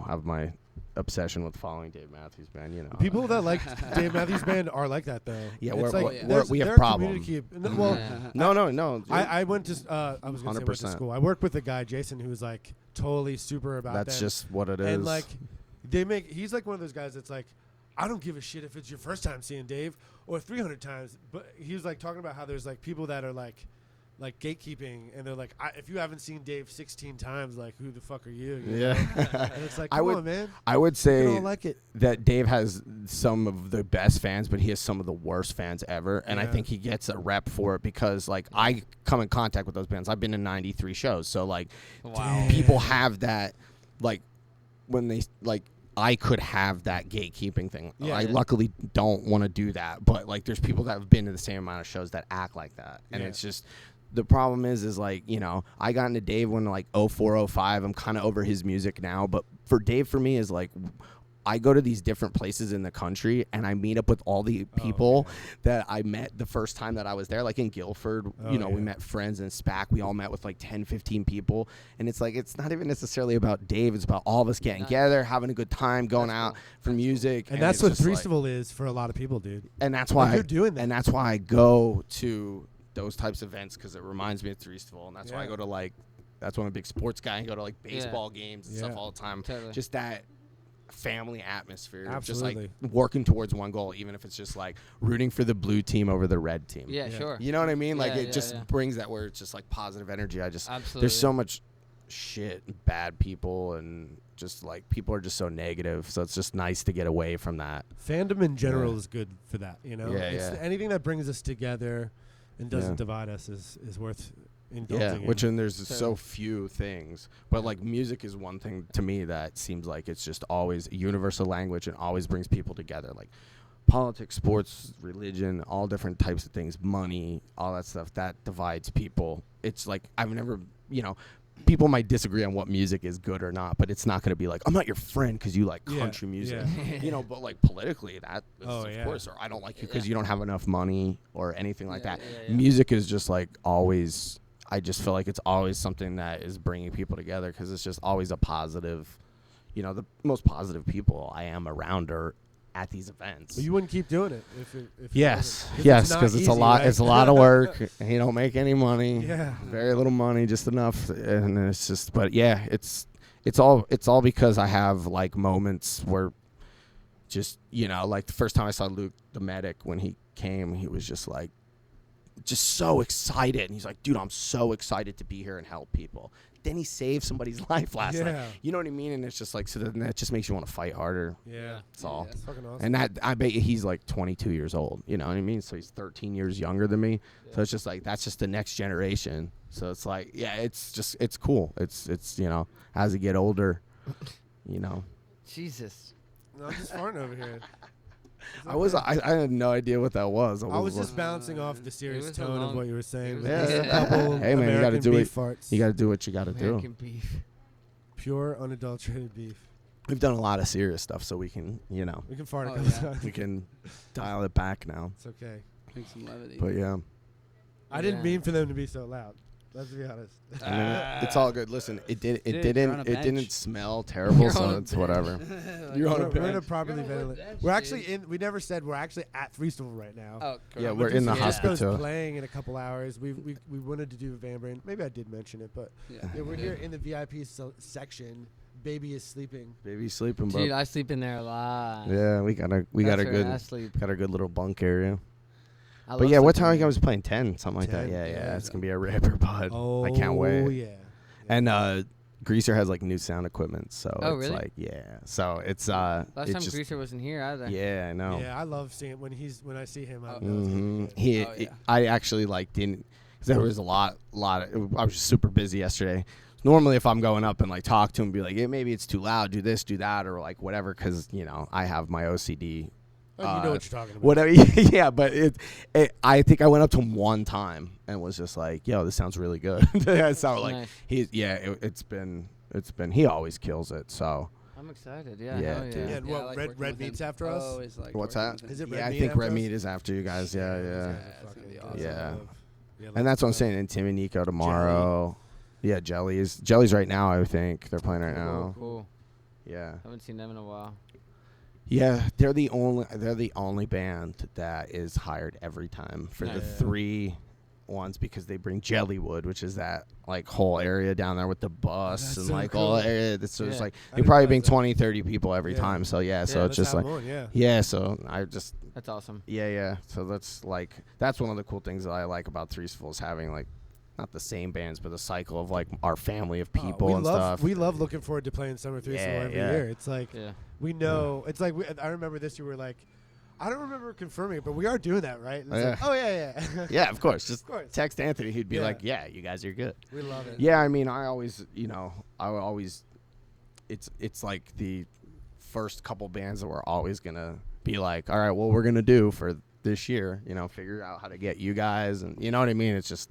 have my obsession with following Dave Matthews Band, People that like Dave Matthews Band are like that though. Yeah, It's we're- like we're- there's- we have they're a problems. community- Well, Yeah. No. dude. I went to I was gonna say went to 100%. school. I worked with a guy Jason who's like totally super about That's them. just what it is. And like he's like one of those guys that's like, I don't give a shit if it's your first time seeing Dave or 300 times. But he was like talking about how there's like people that are like gatekeeping, and they're like, if you haven't seen Dave 16 times, like who the fuck are you? You know? Yeah. And it's like, I come would- on, man. I would You say don't like it. that Dave has some of the best fans, but he has some of the worst fans ever. And I Yeah. think he gets a rep for it because, like, I come in contact with those bands. I've been in 93 shows. So, like, Wow. people have that, like, when they, like, I could have that gatekeeping thing. Yeah. I luckily don't want to do that, but like there's people that have been to the same amount of shows that act like that, and Yeah. it's just the problem is like, you know, I got into Dave when like 04, 05. I'm kind of over his music now, but for Dave, for me, is like I go to these different places in the country and I meet up with all the people that I met the first time that I was there. Like in Guilford, you know, we met friends, and SPAC, we all met with like 10, 15 people. And it's like, it's not even necessarily about Dave. It's about all of us getting together, having a good time, going out for music. And that's what it's just Threestival is for a lot of people, dude. and that's why you're doing that. And that's why I go to those types of events, because it reminds me of Threestival. And that's why I go to like, that's why I'm a big sports guy. I go to like baseball games and stuff all the time. Totally. Just that family atmosphere. Absolutely. Just like working towards one goal, even if it's just like rooting for the blue team over the red team. Yeah, sure. You know what I mean? Like Yeah, it just brings that where it's just like positive energy. Absolutely. There's so much shit, bad people, and just like people are just so negative. So it's just nice to get away from that. Fandom in general is good for that, you know? Yeah, It's anything that brings us together and doesn't divide us is worth indulging in. And there's so few things, but like music is one thing to me that seems like it's just always a universal language and always brings people together. Like politics, sports, religion, all different types of things, money, all that stuff that divides people. It's like I've never, you know, people might disagree on what music is good or not, but it's not going to be like, I'm not your friend because you like country music, you know, but like politically that is of course, or I don't like you because you don't have enough money or anything like that. Music is just like always, I just feel like it's always something that is bringing people together, because it's just always a positive, you know, the most positive people I am around are at these events. But you wouldn't keep doing it if Yes, it's because it's a easy, lot. right? It's a lot of work. And you don't make any money. Yeah. Very little money, just enough. And it's just, but yeah, it's all because I have like moments where, just, you know, like the first time I saw Luke the medic when he came, he was just like, just so excited, and he's like, dude, I'm so excited to be here and help people. Then he saved somebody's life last night. You know what I mean? And it's just like, so then that just makes you want to fight harder. Yeah. That's all. That's fucking awesome. And that, I bet you he's like 22 years old. You know what I mean? So he's 13 years younger than me. So it's just like, that's just the next generation. So it's like, yeah, it's just, it's cool. It's you know, as you get older, you know. Jesus. No, I'm just farting over here. I had no idea what that was. I was just bouncing off the serious was a tone of long- what you were saying. it with was- just a Yeah. couple Hey, man, you gotta American do beef it. farts. You got to do what you got to do. American beef. Pure, unadulterated beef. We've done a lot of serious stuff, so we can, you know, We can fart a Oh, couple yeah. times. we can dial it back now. It's okay. Bring some levity. But yeah, I didn't Yeah. mean for them to be so loud. Let's be honest. I mean, it's all good. Listen, it Dude, you're on a didn't bench. smell terrible, You're so on a it's whatever. Like, You're on a We're in a bench. properly You're on a ventilated. bench, We're dude. actually in. We never said we're actually at Threestival right now. Oh, Yeah, correct. we're in the Disco's hospital. playing in a couple hours. We wanted to do Van Brain. Maybe I did mention it, but Yeah. yeah, we're here in the VIP section. Baby is sleeping. Baby's sleeping, but Dude, I sleep in there a lot. yeah, we got a That's good where I sleep. got a good little bunk area. I But love yeah, what sleeping time are you there. guys playing? 10, something like 10, that. Yeah, yeah. it's gonna be a ripper, bud. Oh, I can't wait. yeah. And Greaser has like new sound equipment, so Oh, it's really? like so it's Last it's time just, Greaser wasn't here either. yeah, I know. Yeah, I love seeing when I see him. I know it's hmm gonna be good. Oh, yeah. I actually like didn't, because there was a lot of, I was just super busy yesterday. Normally, if I'm going up and like talk to him, be like, yeah, maybe it's too loud, do this, do that, or like whatever, because you know I have my OCD. Oh, you know what you're talking about. Whatever, yeah, but I think I went up to him one time and was just like, "Yo, this sounds really good." That's how like Nice. it's been he always kills it. So I'm excited. Yeah. Yeah, hell dude. Yeah, yeah. and Yeah, what I like Red working with Meat's him. after us? Always like What's working that? with him. Is it yeah, Red I Meat think after Red us? Meat is after you guys. Yeah. it's gonna be awesome. Yeah. Yeah, And that's what I'm saying. And Tim and Nico tomorrow. Yeah, Jelly's right now. I think they're playing right now. Cool. Yeah. Haven't seen them in a while. Yeah, they're the only band that is hired every time for the Nice. 3 ones, because they bring Jellywood, which is that like whole area down there with the bus That's and so like cool. all that area. It's just Yeah. like I they didn't probably realize bring that. 20-30 people every Yeah. time. So yeah, so Yeah, it's just like yeah. So I just That's awesome. yeah. So that's one of the cool things that I like about Threestival, is having like not the same bands, but the cycle of like our family of people we and love, stuff. We love looking forward to playing Summer Threestival every yeah. year. It's like Yeah. we know. It's like I remember this year. We're like, I don't remember confirming it, but we are doing that, right? And it's Yeah. like, oh yeah. Yeah, of course. Just course. text Anthony. He'd be Yeah. like, "Yeah, you guys are good." We love it. Yeah, I mean, it's like the first couple bands that we're always gonna be like, all right, what we're gonna do for this year, figure out how to get you guys, and you know what I mean. It's just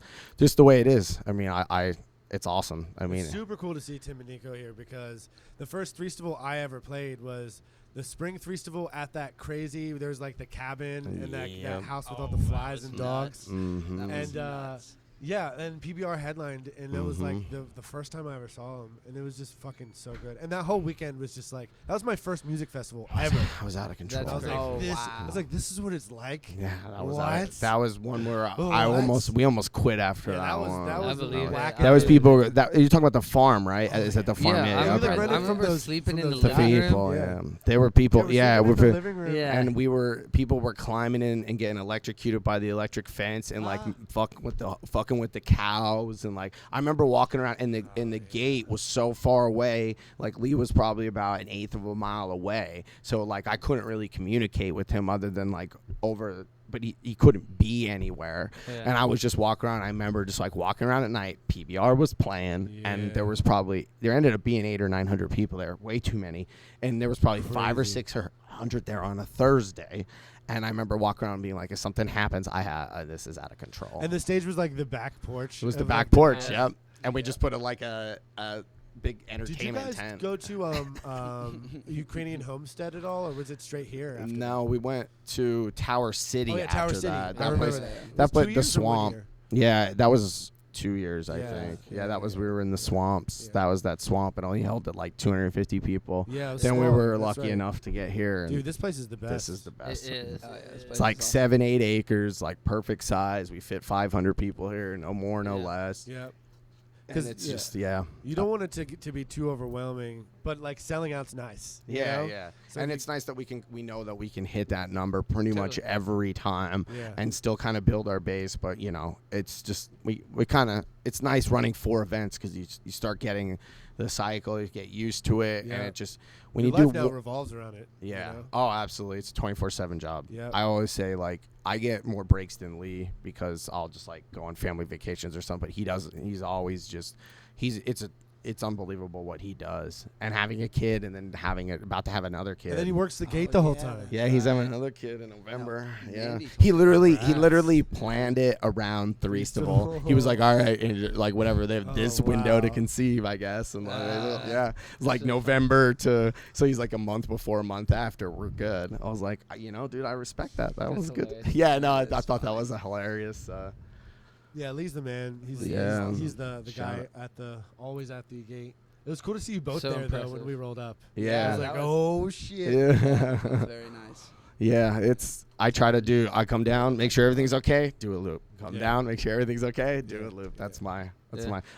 the way it is. I mean, I it's awesome. I mean, it's super cool to see Tim and Nico here because the first Threestival I ever played was the spring Threestival at that crazy. There's like the cabin and that house with all the flies and dogs. Mm-hmm. And yeah, and PBR headlined, and it was like the first time I ever saw him, and it was just fucking so good. And that whole weekend was just like, that was my first music festival ever. I was out of control. That's I was great. like, this, Wow. I was like, this is what it's like. Yeah, that was What? that was one where What? we almost quit after Yeah, that one. that was I believe whack. it. That was Yeah. people that you're talking about the farm, right? Is it the farm? Yeah, I okay. remember, rented I from remember those- sleeping from in the those The living room. people, Yeah. There were people, They were sleeping in the living room. Yeah. and people were climbing in and getting electrocuted by the electric fence and like fucking with the cows, and like I remember walking around and the gate was so far away, like Lee was probably about 1/8 of a mile away, so like I couldn't really communicate with him other than like over, but he couldn't be anywhere. Yeah. And I was just walking around. I remember just like walking around at night. PBR was playing, and there ended up being 800 or 900 people there, way too many. And there was probably 500 or 600 there on a Thursday. And I remember walking around and being like, if something happens, this is out of control. And the stage was like the back porch. It was the of, back like, porch, house. yep. And we just put a big Did you entertainment guys tent. go to Ukrainian Homestead at all, or was it straight here? After No, we went to Tower City Oh, yeah, after Tower City. that. I That remember place, that. that Was put 2 the years or 1 swamp. year? Yeah, that was 2 years, I Yeah, think. yeah, Yeah, that was yeah. we were in the swamps. Yeah. That was that swamp, and only held at like 250 people. Yeah, it was Then we small, were that's lucky right. enoh to get here. And Dude, this place is the best. this is the best. It is. Oh, yeah, this It place It's like awesome. 7-8 acres, like perfect size. We fit 500 people here, no more, no Yeah. less. Yeah. And 'Cause, it's yeah. just You don't want it to be too overwhelming, but like selling out's nice. you Yeah, know? yeah. So And if it's nice that we know that we can hit that number pretty much Totally. every time Yeah. and still kind of build our base. But it's just we kind of, it's nice running 4 events because you start getting the cycle, you get used to it, and Yeah. it just when Your you life do now wo- revolves around it. you yeah. know? Oh, absolutely. It's a 24/7 job. Yep. I always say like I get more breaks than Lee because I'll just like go on family vacations or something. But he doesn't. He's always just it's unbelievable what he does, and having a kid and then about to have another kid. And then he works the gate Oh, the whole yeah. time. Yeah, he's having another kid in November. Yeah, Andy he told me. literally Congrats. planned it around Threestival. Threestival. He was like, all right, and like whatever, they have this Oh, window to wow. conceive, I guess, and like, Wow. yeah, it's like So November to, so he's like a month before, a month after, we're good. I was like, dude, I respect that. That That's was good. hilarious. Yeah, no, I That's thought that funny. was a hilarious. Yeah, Lee's the man. He's Yeah. he's the Shout guy always at the gate. It was cool to see you both So there though when impressive. we rolled up. I Yeah. was that like, was- oh shit. Yeah. It was very nice. Yeah, I come down, make sure everything's okay, do a loop. Come Yeah. down, make sure everything's okay, do a loop. That's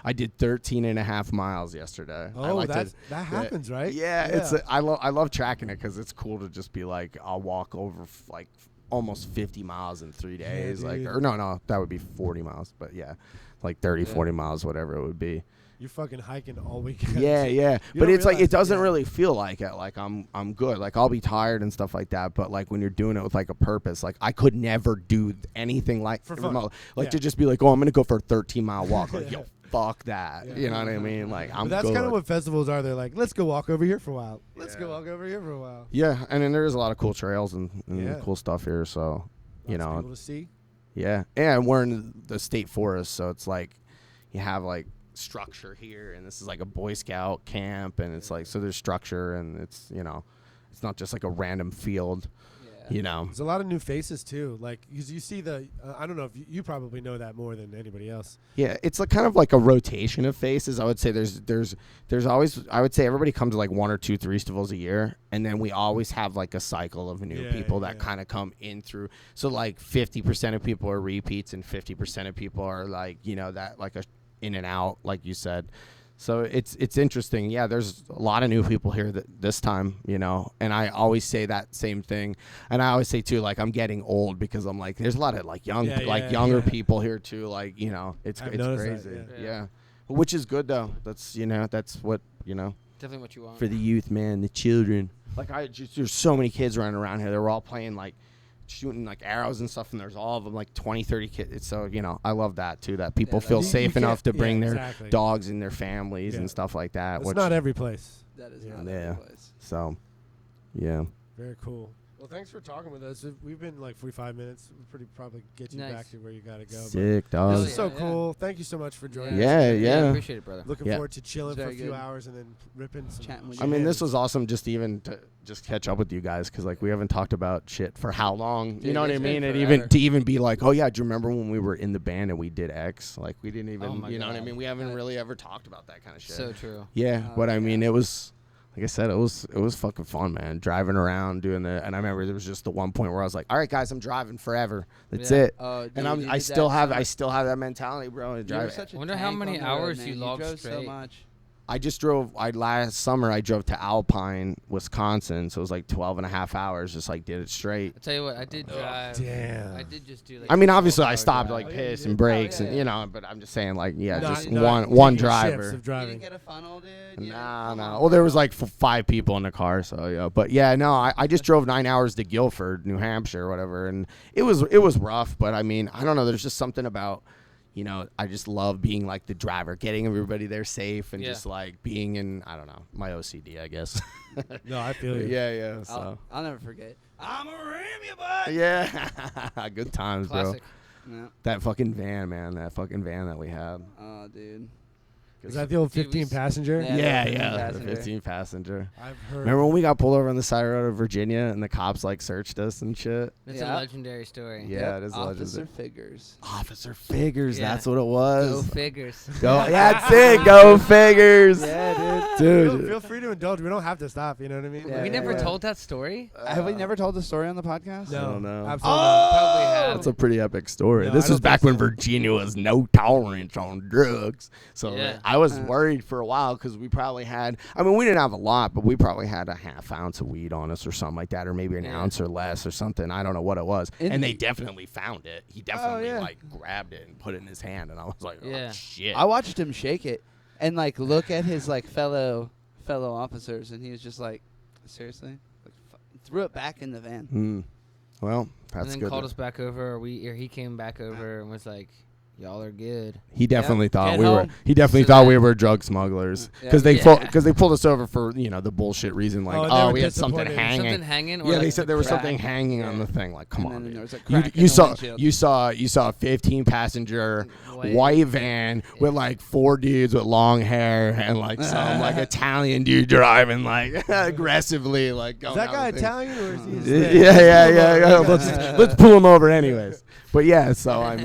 I did 13 and a half miles yesterday. I Oh, like to- that happens, right? Yeah, I love tracking it because it's cool to just be like, I'll walk over like almost 50 miles in 3 days. Like, dude. or no, that would be 40 miles, but yeah, like 30, 40 miles, whatever it would be. You're fucking hiking all weekend. Yeah, yeah. You But don't it's like realize it doesn't yeah. really feel like it. Like I'm good. Like I'll be tired and stuff like that. But like when you're doing it with like a purpose, like I could never do anything like For fun. remote. Like Yeah. to just be like, oh, I'm gonna go for a 13-mile walk. Like yo, fuck that. Yeah. You know what I mean? Like I'm But that's good. kind of what festivals are. They're like, let's go walk over here for a while. Let's go Yeah. walk over here for a while. Yeah, and then there's a lot of cool trails and Yeah. cool stuff here. So Lots of know, people to see. yeah, and we're in the state forest, so it's like you have like structure here, and this is like a Boy Scout camp, and it's like so there's structure, and it's it's not just like a random field, Yeah. There's a lot of new faces too. Like you see the I don't know if you probably know that more than anybody else. Yeah, it's like kind of like a rotation of faces. I would say there's always, I would say everybody comes to like 1 or 2 Threestivals a year, and then we always have like a cycle of new Yeah, people that yeah. kind of come in through. So like 50% of people are repeats, and 50% of people are like that like a in and out, like you said. So it's interesting. Yeah, there's a lot of new people here this time, and I always say that same thing. And I always say too, like I'm getting old because I'm like, there's a lot of like younger yeah. people here too. Like, it's I've it's noticed crazy. that, Yeah. Which is good though. That's that's what, Definitely what you want. for the youth, man, the children. Like there's so many kids running around here. They're all playing like shooting like arrows and stuff, and there's all of them like 20, 30 kids. So I love that too, that people Yeah, feel you safe can't- enough to bring yeah, their exactly. dogs and their families Yeah. and stuff like that. It's which, not every place. That is Yeah. not Yeah. every place. so Yeah. Very cool. Well, thanks for talking with us. We've been like 45 minutes. We'll probably get you Nice. back to where you gotta go. Sick, But dog. this Hell is so yeah. cool. Thank you so much for joining Yeah, us. yeah. Appreciate it, brother. Looking Yeah. forward to chilling for a Very few good. hours and then ripping some. Chatting with I mean, this jams. was awesome just even to just catch up with you guys because like we haven't talked about shit for how long. You Dude, know what I it's been mean? And forever. even to even be like, oh yeah, do you remember when we were in the band and we did X? Like we didn't even, Oh my you know what I God. mean? We haven't really ever talked about that kind of shit. So true. Yeah, Oh, but I yeah. mean, it was like I said, it was fucking fun, man. Driving around doing the, and I remember there was just the one point where I was like, all right, guys, I'm driving forever. That's Yeah. it. Oh, dude, And you I did still that have so I much. still have that mentality, bro. To You were drive. such a Wonder how tank many on the hours road, you man. logged drove so straight. much. I just drove. Last summer I drove to Alpine, Wisconsin, so it was like 12 and a half hours. Just like did it straight. I tell you what, I did drive. Damn. I did just do like. I mean, a obviously 12-hour I stopped drive. like Oh, yeah, piss you and did. breaks, Oh, and yeah. you know. But I'm just saying, like, yeah, Not- just not one taking shifts driver. of You driving. didn't get a funnel, dude. Nah. Well, there was like 5 people in the car, so yeah. But yeah, no, I just drove 9 hours to Guilford, New Hampshire, or whatever, and it was rough. But I mean, I don't know. There's just something about, you know, I just love being like the driver, getting everybody there safe, and Yeah. just like being in, I don't know, my OCD, I guess. No, I feel you. yeah. So I'll never forget. I'm a ram you, bud. yeah, good times, Classic. Yeah. That fucking van, man. That fucking van that we had. Oh, dude. Is that the old Dude, we 15 passenger? Yeah. Yeah, the 15 15 passenger. I've heard. Remember when we got pulled over on the side road of Virginia and the cops like searched us and shit? It's Yeah. a legendary story. Yeah, it is Officer legendary. Figures. Officer Figures, Yeah. that's what it Go was. figures. Go, yeah, that's it. Go Figures. Yeah, dude. Feel free to indulge. We don't have to stop. You know what I mean? Yeah, we never yeah. told that story. Have we never told the story on the podcast? I No, don't know. absolutely Probably have. That's a pretty epic story. No, This I was don't back think when so. Virginia was no tolerance on drugs. So Yeah. I was worried for a while because we probably had, I mean, we didn't have a lot, but we probably had a half ounce of weed on us or something like that, or maybe an Yeah. ounce or less or something. I don't know what it was. And And they the- definitely found it. He definitely yeah. like grabbed it and put it in his hand. And I was like, oh, Yeah. shit. I watched him shake it and like look at his like fellow officers, and he was just like, seriously, like, threw it back in the van. Well, And that's then good. called us back over, or he came back over and was like, "Y'all are good." He definitely thought Get we were. home. He definitely So thought we then- were drug smugglers Yeah. because they Yeah. pulled us over for the bullshit reason like Oh, and they were we had something disappointed. hanging. Something hanging. Or Yeah, like they said the there was crack. something hanging on Yeah. the thing. Like, come And on, then dude. there was a You, crack in you the saw windshield. you saw a 15 passenger White. white van with like 4 dudes with long hair and like some like Italian dude driving like aggressively like going Is that down guy the thing. Italian or is he? Yeah, Hispanic? yeah. Let's Let's pull him over anyways. But yeah, so I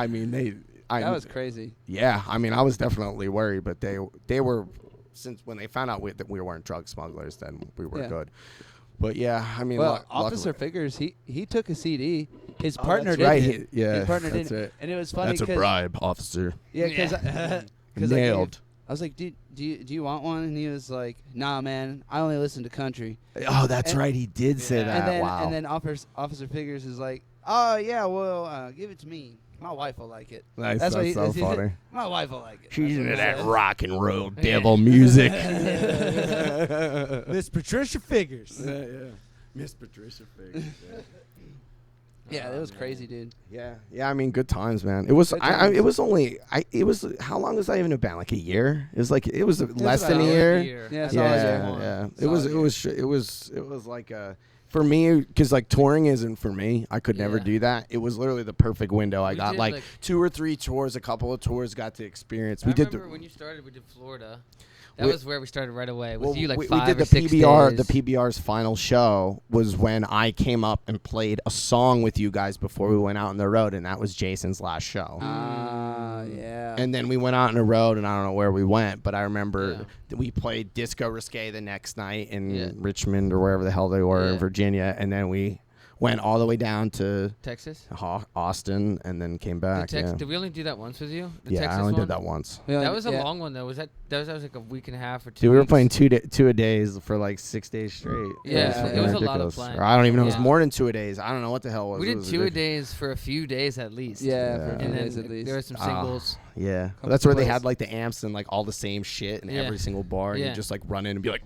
mean they. That was crazy. Yeah, I mean, I was definitely worried, but they were, since when they found out that we weren't drug smugglers, then we were Yeah. good. But yeah, I mean, Well, luckily- Officer Figures, he took a CD. His Oh, partner that's didn't. right. Yeah, His partner that's didn't. it. And it was funny That's a because bribe, officer. yeah, because Nailed. I was like, dude, do you want one? And he was like, nah, man, I only listen to country. Oh, that's And- right. He did say Yeah. that. And then wow. and then Officer Figures is like, oh yeah, well, give it to me. My wife will like it. Nice, That's what that's so he- funny. My wife will like it. She's That's what into he that said. rock and roll devil music. Miss Patricia Figures. Yeah. Miss Patricia Figures. Yeah, it was crazy, dude. Yeah. I mean, good times, man. It was. Good It times. was only. It was. How long was I even about? Like a year? It was like. It was less than a about year. Yeah, That's solid all I year. want. Yeah. It Solid was. year. It was like a. For me, because like touring isn't for me. I could never Yeah. do that. It was literally the perfect window. I We got did, like like- 2 or 3 tours, a couple of tours, got to experience. I We did. remember when you started, we did Florida. That We- was where we started right away. With Well, you, like we 5 did or the 6 PBR. days. The PBR's final show was when I came up and played a song with you guys before we went out on the road, and that was Jason's last show. Yeah. And then we went out on the road, and I don't know where we went, but I remember Yeah. that we played Disco Risque the next night in Yeah. Richmond or wherever the hell they were in Yeah. Virginia, and then we went all the way down to Texas. Austin, and then came back. Yeah, Did we only do that once with you? The yeah, Texas I only one? did that once. That was a yeah. long one though. Was that was like a week and a half or 2 Dude, we were weeks? playing two a days for like 6 days straight. Yeah, it fucking was a lot of ridiculous. playing. Or I don't even know. It was Yeah. more than 2 a days. I don't know what the hell it was. We It did was 2 a ridiculous. days for a few days at least. Yeah, Yeah. for a few And then days at least. there were some Ah. singles. Yeah, Come that's to where they place. had like the amps and like all the same shit in Yeah. every single bar. And Yeah. you just like run in and be like,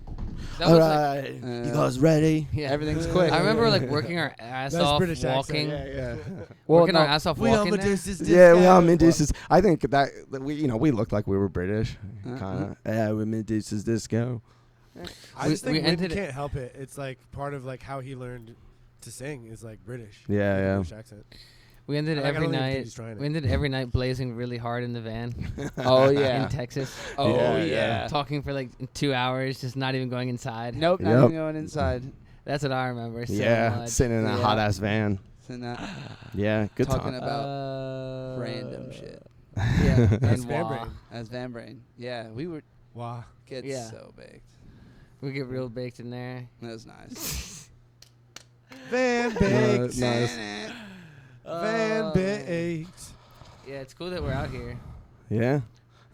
That "All was like, right, you guys ready?" yeah. Everything's quick. I remember like working our ass That's off, British walking, accent. Yeah, working no, our ass off We all walking there. Medusa's yeah. We all disco. Medusa's. I think that we looked like we were British, Uh-huh. kind of. Yeah, we Medusa's disco. I just we think Wynn ended it- can't help it. It's like part of like how he learned to sing is like British. Yeah, yeah. British accent. We ended Like, I every don't even think night. he's trying it. We ended every night blazing really hard in the van Oh in yeah. Texas, Oh Yeah, yeah. yeah. talking for like 2 hours, just not even going inside. Nope, not Yep. even going inside. That's what I remember. So Yeah, much. sitting in that Yeah. hot ass van. So not Yeah, good talking time. about random shit Yeah, That's and Van wah. Brain. as Van Brain. Yeah, we were Wow. get Yeah. so baked. We get real baked in there. That was nice. Van Baked. Nice. Van Baked. Yeah, it's cool that we're out here. Yeah.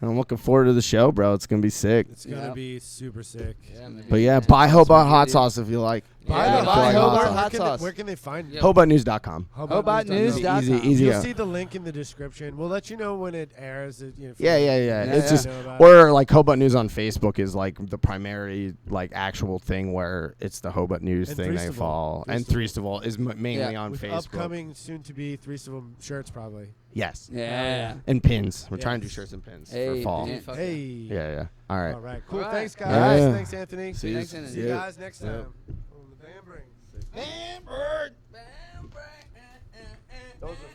I'm looking forward to the show, bro. It's gonna be sick. It's gonna Yep. be super sick. Yeah, man. But yeah, Yeah. buy Ho Bott hot Dude. sauce if you like. Buy Yeah, the buy buy Ho Hobart Bott hot sauce. Where can they find you? Yeah. HoBottNews.com. HoBottNews.com. Easy, easy. You'll go. see the link in the description. We'll let you know when it airs. You know, Yeah. Yeah, It's yeah. just know about it. or like Ho Bott News on Facebook is like the primary like actual thing where it's the Ho Bott News And thing they Threestival. follow. And Threestival. Threestival is mainly Yeah. on with Facebook. upcoming, soon to be Threestival shirts probably. Yes. Yeah. And pins. We're trying to do Yes. shirts and pins Hey, for fall. pin. Fuck Hey. Yeah. All right. All right. Cool. All right. Thanks, guys. Yeah. Thanks, Anthony. See you. Thanks, Anthony. See you Yeah. guys next Yeah. time on the Bam Brains. Bam Bird. Those are